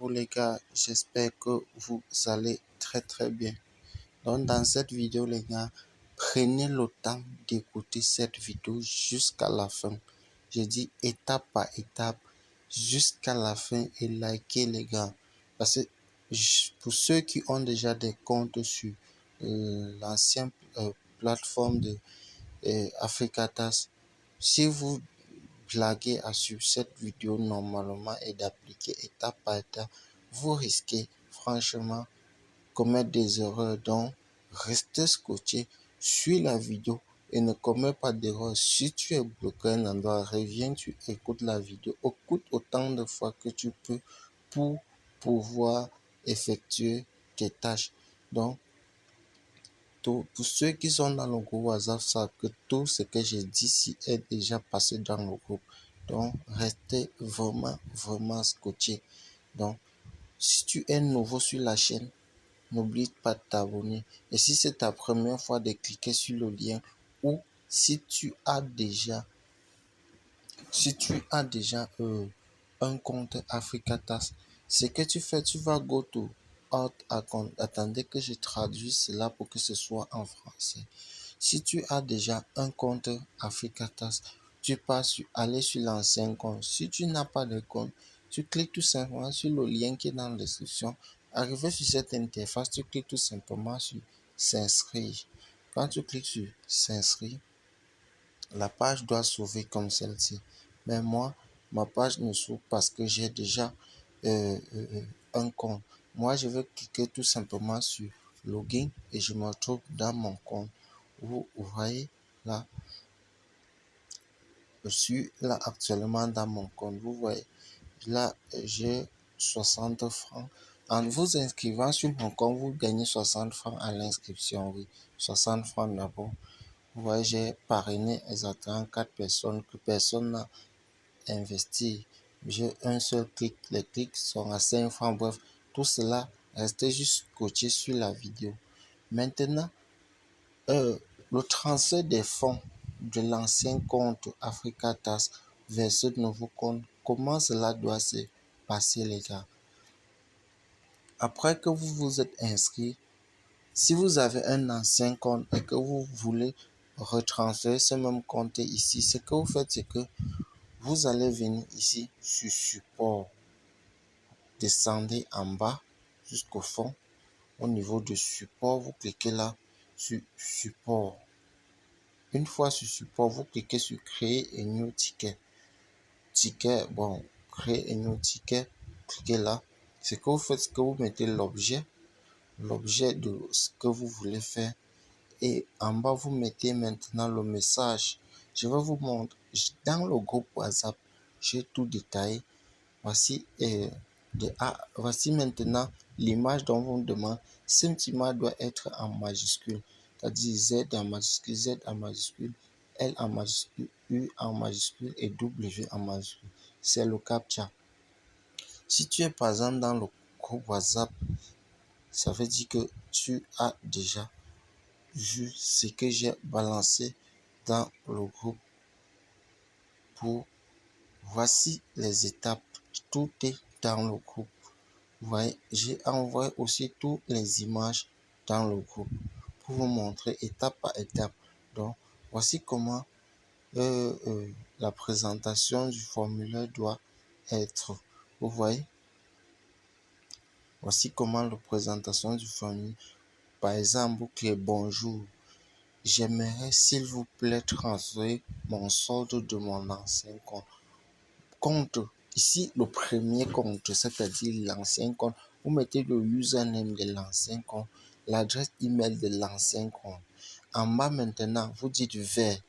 Les gars, j'espère que vous allez très bien. Donc dans cette vidéo les gars, prenez le temps d'écouter cette vidéo jusqu'à la fin. Je dis étape par étape jusqu'à la fin et likez les gars. Parce que pour ceux qui ont déjà des comptes sur l'ancienne plateforme de Africatas, si vous blaguez à suivre cette vidéo normalement et d'appliquer étape par étape, vous risquez franchement commettre des erreurs. Donc, restez scotché, suis la vidéo et ne commets pas d'erreur. Si tu es bloqué à un endroit, reviens, tu écoutes la vidéo, écoute autant de fois que tu peux pour pouvoir effectuer tes tâches. Donc, pour ceux qui sont dans le groupe WhatsApp savent que tout ce que j'ai dit ici est déjà passé dans le groupe. Donc, restez vraiment scotché. Donc, si tu es nouveau sur la chaîne, n'oublie pas de t'abonner. Et si c'est ta première fois de cliquer sur le lien ou si tu as déjà, un compte Africatas, ce que tu fais, tu vas go to Out Account. Attendez que je traduise cela pour que ce soit en français. Si tu as déjà un compte Africatas, tu passes aller sur l'ancien compte. Si tu n'as pas de compte, tu cliques tout simplement sur le lien qui est dans la description. Arrivé sur cette interface, tu cliques tout simplement sur s'inscrire. Quand tu cliques sur s'inscrire, la page doit s'ouvrir comme celle-ci. Mais moi, ma page ne s'ouvre parce que j'ai déjà un compte. Moi, je vais cliquer tout simplement sur login et je me trouve dans mon compte. Vous voyez là, je suis là actuellement dans mon compte. Vous voyez là, j'ai 60 francs. En vous inscrivant sur mon compte, vous gagnez 60 francs à l'inscription. Oui, 60 francs d'abord. Vous voyez, j'ai parrainé exactement 4 personnes que personne n'a investi. J'ai un seul clic. Les clics sont à 5 francs. Bref, tout cela, restez juste coaché sur la vidéo. Maintenant, le transfert des fonds de l'ancien compte Africatas vers ce nouveau compte, comment cela doit se passer les gars? Après que vous vous êtes inscrit, si vous avez un ancien compte et que vous voulez retransférer ce même compte ici, ce que vous faites, c'est que vous allez venir ici sur support. Descendez en bas jusqu'au fond. Au niveau de support, vous cliquez là sur support. Une fois sur support, vous cliquez sur créer un new ticket. Bon, créer un new ticket, cliquez là. Ce que vous faites, c'est que vous mettez l'objet de ce que vous voulez faire. Et en bas, vous mettez maintenant le message. Je vais vous montrer. Dans le groupe WhatsApp, j'ai tout détaillé. Voici, voici maintenant l'image dont on me demande. Cette image doit être en majuscule. C'est-à-dire Z en majuscule, Z en majuscule, L en majuscule, U en majuscule et W en majuscule. C'est le CAPTCHA. Si tu es par exemple dans le groupe WhatsApp, ça veut dire que tu as déjà vu ce que j'ai balancé dans le groupe pour voici les étapes. Tout est dans le groupe. Vous voyez, j'ai envoyé aussi toutes les images dans le groupe pour vous montrer étape par étape. Donc, voici comment la présentation du formulaire doit être. Vous voyez, voici comment la présentation du formulaire. Par exemple, boucler bonjour. J'aimerais s'il vous plaît transférer mon solde de mon ancien compte. Ici, le premier compte, c'est-à-dire l'ancien compte, vous mettez le username de l'ancien compte, l'adresse email de l'ancien compte. En bas maintenant, vous dites vers.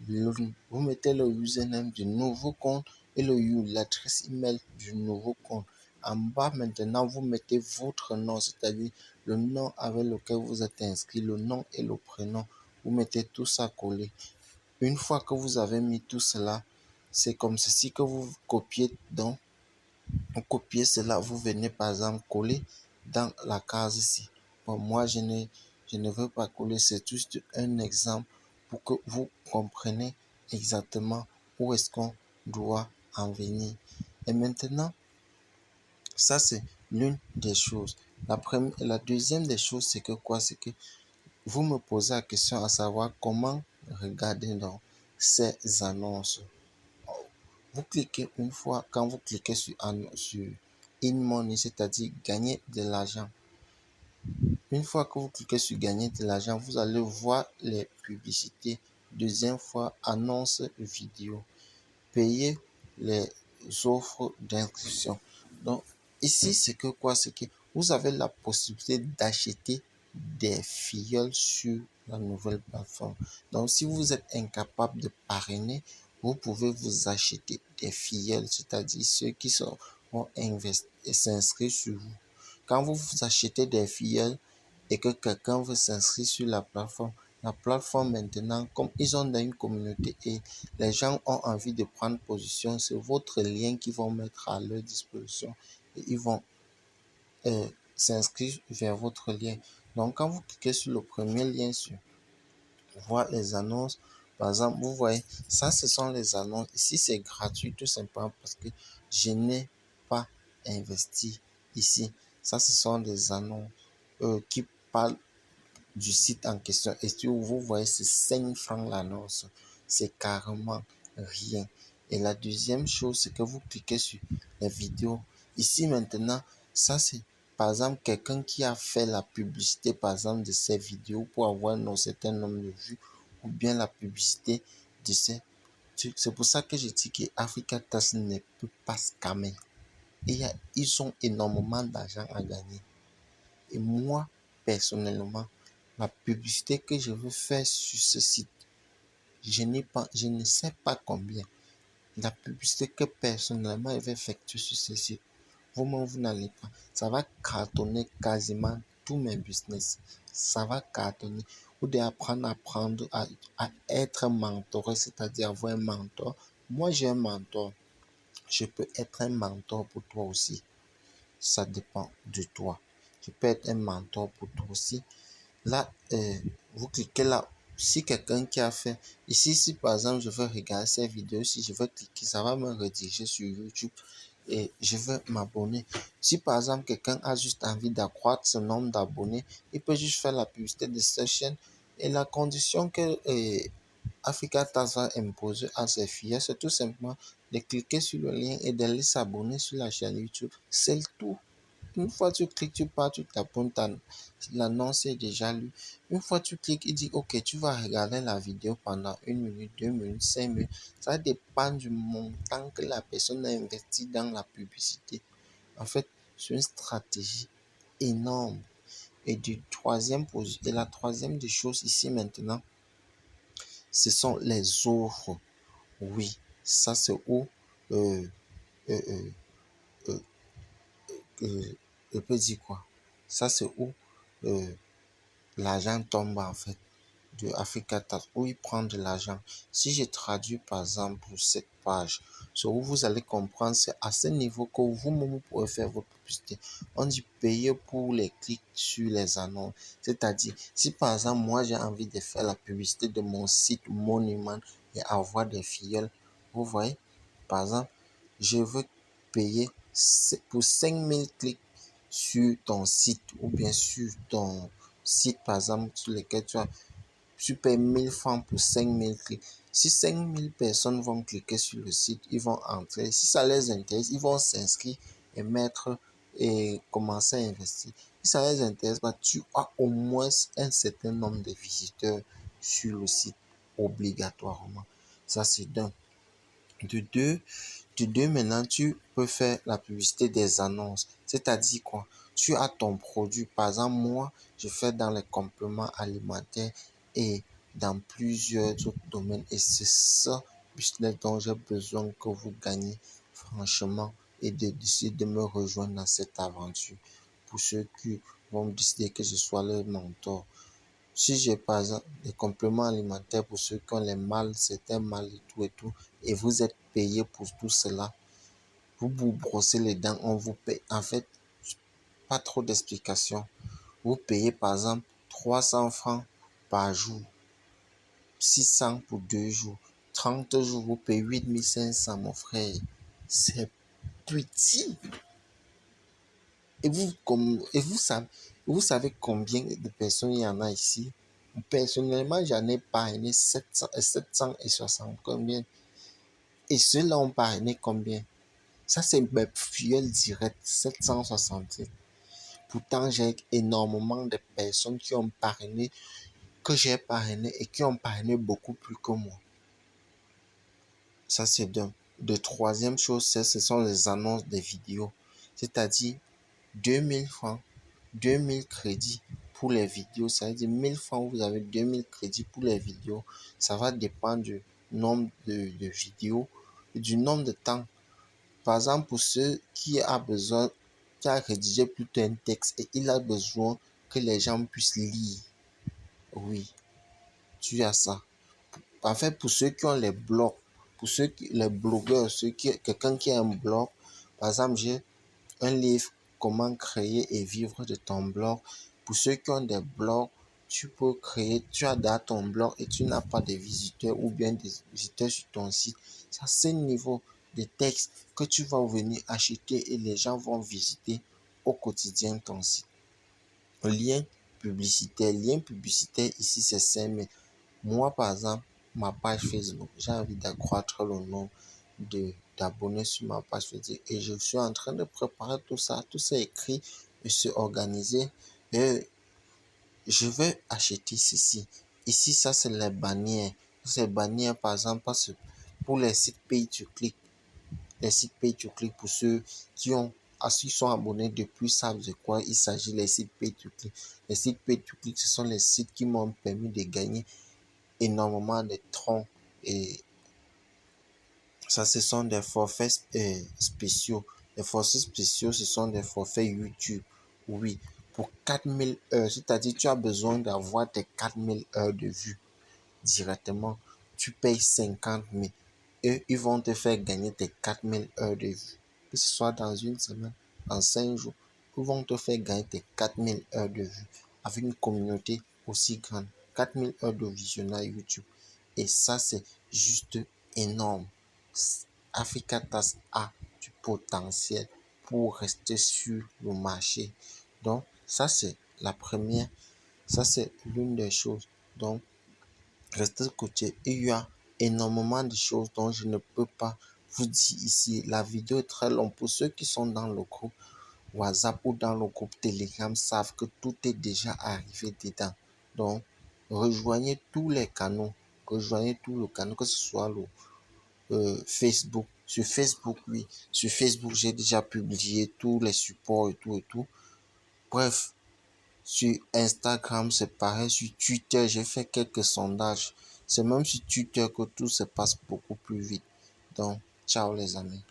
Vous mettez le username du nouveau compte et l'adresse email du nouveau compte. En bas maintenant, vous mettez votre nom, c'est-à-dire le nom avec lequel vous êtes inscrit, le nom et le prénom. Vous mettez tout ça collé. Une fois que vous avez mis tout cela, c'est comme ceci que vous copiez. Donc, vous copiez cela, vous venez par exemple coller dans la case ici. Bon, moi, je ne veux pas coller, c'est juste un exemple pour que vous compreniez exactement où est-ce qu'on doit en venir. Et maintenant, Ça, c'est l'une des choses. La deuxième des choses, c'est que quoi? C'est que vous me posez la question à savoir comment regarder dans ces annonces. Vous cliquez une fois, quand vous cliquez sur InMoney, c'est-à-dire gagner de l'argent. Une fois que vous cliquez sur gagner de l'argent, vous allez voir les publicités. Deuxième fois, annonce vidéo. Payer les offres d'inscription. Donc, ici, c'est que quoi? C'est que vous avez la possibilité d'acheter des filleuls sur la nouvelle plateforme. Donc, si vous êtes incapable de parrainer, vous pouvez vous acheter des filleuls, c'est-à-dire ceux qui vont s'inscrire sur vous. Quand vous vous achetez des filleuls et que quelqu'un veut s'inscrire sur la plateforme maintenant, comme ils ont dans une communauté et les gens ont envie de prendre position, c'est votre lien qu'ils vont mettre à leur disposition et ils vont s'inscrire vers votre lien. Donc, quand vous cliquez sur le premier lien sur voir les annonces, par exemple, vous voyez, ça, ce sont les annonces. Ici, c'est gratuit tout simplement parce que je n'ai pas investi ici. Ça, ce sont des annonces qui parlent du site en question. Et si vous voyez, c'est 5 francs l'annonce. C'est carrément rien. Et la deuxième chose, c'est que vous cliquez sur les vidéos. Ici maintenant, ça c'est par exemple quelqu'un qui a fait la publicité par exemple de ces vidéos pour avoir un certain nombre de vues ou bien la publicité de ces trucs. C'est pour ça que je dis que Africa Task ne peut pas scammer. Ils ont énormément d'argent à gagner. Et moi, personnellement, la publicité que je veux faire sur ce site, je ne sais pas combien. La publicité que personnellement je vais effectuer sur ce site, vous-même, vous n'allez pas. Ça va cartonner quasiment tous mes business. Ça va cartonner. Vous devez apprendre à être mentoré, c'est-à-dire avoir un mentor. Moi, j'ai un mentor. Je peux être un mentor pour toi aussi. Ça dépend de toi. Je peux être un mentor pour toi aussi. Là, vous cliquez là. Si quelqu'un qui a fait, ici, si par exemple je veux regarder cette vidéo, si je veux cliquer, ça va me rediriger sur YouTube et je veux m'abonner. Si par exemple quelqu'un a juste envie d'accroître ce nombre d'abonnés, il peut juste faire la publicité de cette chaîne et la condition que Africa Task va imposer à ses filles, c'est tout simplement de cliquer sur le lien et d'aller s'abonner sur la chaîne YouTube. C'est le tout. Une fois tu cliques, tu pars, tu t'abonnes, l'annonce est déjà lue. Une fois tu cliques, il dit ok, tu vas regarder la vidéo pendant 1 minute, 2 minutes, 5 minutes. Ça dépend du montant que la personne a investi dans la publicité. En fait, c'est une stratégie énorme. Et la troisième des choses ici maintenant, ce sont les offres. Oui, ça c'est où euh, euh, euh, euh, je peux dire quoi? Ça c'est où euh, l'argent tombe en fait de Africa Task, où il prend de l'argent. Si je traduis par exemple cette page, ce où vous allez comprendre, c'est à ce niveau que vous-même pouvez faire votre publicité. On dit payer pour les clics sur les annonces. C'est-à-dire, si par exemple moi j'ai envie de faire la publicité de mon site Monument et avoir des filleuls, vous voyez, par exemple, je veux payer pour 5000 clics sur ton site ou bien sur ton site par exemple sur lequel tu payes 1000 francs pour 5000 clics. Si 5000 personnes vont cliquer sur le site, ils vont entrer. Si ça les intéresse, ils vont s'inscrire et mettre et commencer à investir. Si ça les intéresse pas, tu as au moins un certain nombre de visiteurs sur le site obligatoirement. Ça, c'est d'un. De deux, maintenant, tu peux faire la publicité des annonces. C'est-à-dire quoi? Tu as ton produit. Par exemple, moi, je fais dans les compléments alimentaires et dans plusieurs autres domaines. Et c'est ça, business dont j'ai besoin que vous gagnez, franchement, et de décider de me rejoindre dans cette aventure. Pour ceux qui vont décider que je sois leur mentor. Si j'ai par exemple des compléments alimentaires pour ceux qui ont les mal, certains mal et tout, et vous êtes payé pour tout cela, vous brossez les dents, on vous paye. En fait, pas trop d'explications. Vous payez par exemple 300 francs par jour, 600 pour 2 jours, 30 jours, vous payez 8500, mon frère. C'est petit. Et vous savez combien de personnes il y en a ici? Personnellement, j'en ai parrainé 760 combien? Et ceux-là ont parrainé combien? Ça, c'est mes fuel direct, 767. Pourtant, j'ai énormément de personnes qui ont parrainé, que j'ai parrainé et qui ont parrainé beaucoup plus que moi. Ça, c'est d'un. De troisième chose, ce sont les annonces des vidéos. C'est-à-dire 2000 francs, 2000 crédits pour les vidéos. Ça veut dire 1000 francs, vous avez 2000 crédits pour les vidéos. Ça va dépendre du nombre de vidéos et du nombre de temps. Par exemple, pour ceux qui a rédigé plutôt un texte et il a besoin que les gens puissent lire. Oui, tu as ça. En fait, pour ceux qui ont les blogs, les blogueurs, quelqu'un qui a un blog, par exemple, j'ai un livre, comment créer et vivre de ton blog. Pour ceux qui ont des blogs, tu peux créer, tu as dans ton blog et tu n'as pas de visiteurs ou bien des visiteurs sur ton site. C'est à ce niveau de texte que tu vas venir acheter et les gens vont visiter au quotidien ton site. Lien lien publicitaire ici c'est 5 000. Moi par exemple, ma page Facebook, j'ai envie d'accroître le nombre d'abonnés sur ma page Facebook et je suis en train de préparer tout ça écrit et c'est organisé et je vais acheter ceci. Ici, ça c'est les bannières. Ces bannières par exemple, pour les sites pay to click. Les sites pay to click pour ceux qui sont abonnés depuis savent de quoi il s'agit les sites pay to click. Les sites pay to click, ce sont les sites qui m'ont permis de gagner énormément de troncs et ça, ce sont des forfaits spéciaux. Les forfaits spéciaux, ce sont des forfaits YouTube. Oui, pour 4000 heures, c'est-à-dire tu as besoin d'avoir tes 4000 heures de vue directement. Tu payes 50 000 et ils vont te faire gagner tes 4000 heures de vue. Que ce soit dans une semaine, en 5 jours, ils vont te faire gagner tes 4000 heures de vue avec une communauté aussi grande. 4000 heures de visionnage YouTube. Et ça, c'est juste énorme. Africatas a du potentiel pour rester sur le marché. Donc, ça, c'est la première. Ça, c'est l'une des choses. Donc, restez côté. Il y a énormément de choses dont je ne peux pas vous dire ici. La vidéo est très longue. Pour ceux qui sont dans le groupe WhatsApp ou dans le groupe Telegram savent que tout est déjà arrivé dedans. Donc, rejoignez tous les canaux. Rejoignez tous les canaux, que ce soit le Facebook. Sur Facebook, oui. Sur Facebook, j'ai déjà publié tous les supports et tout et tout. Bref, sur Instagram, c'est pareil. Sur Twitter, j'ai fait quelques sondages. C'est même sur Twitter que tout se passe beaucoup plus vite. Donc, ciao les amis.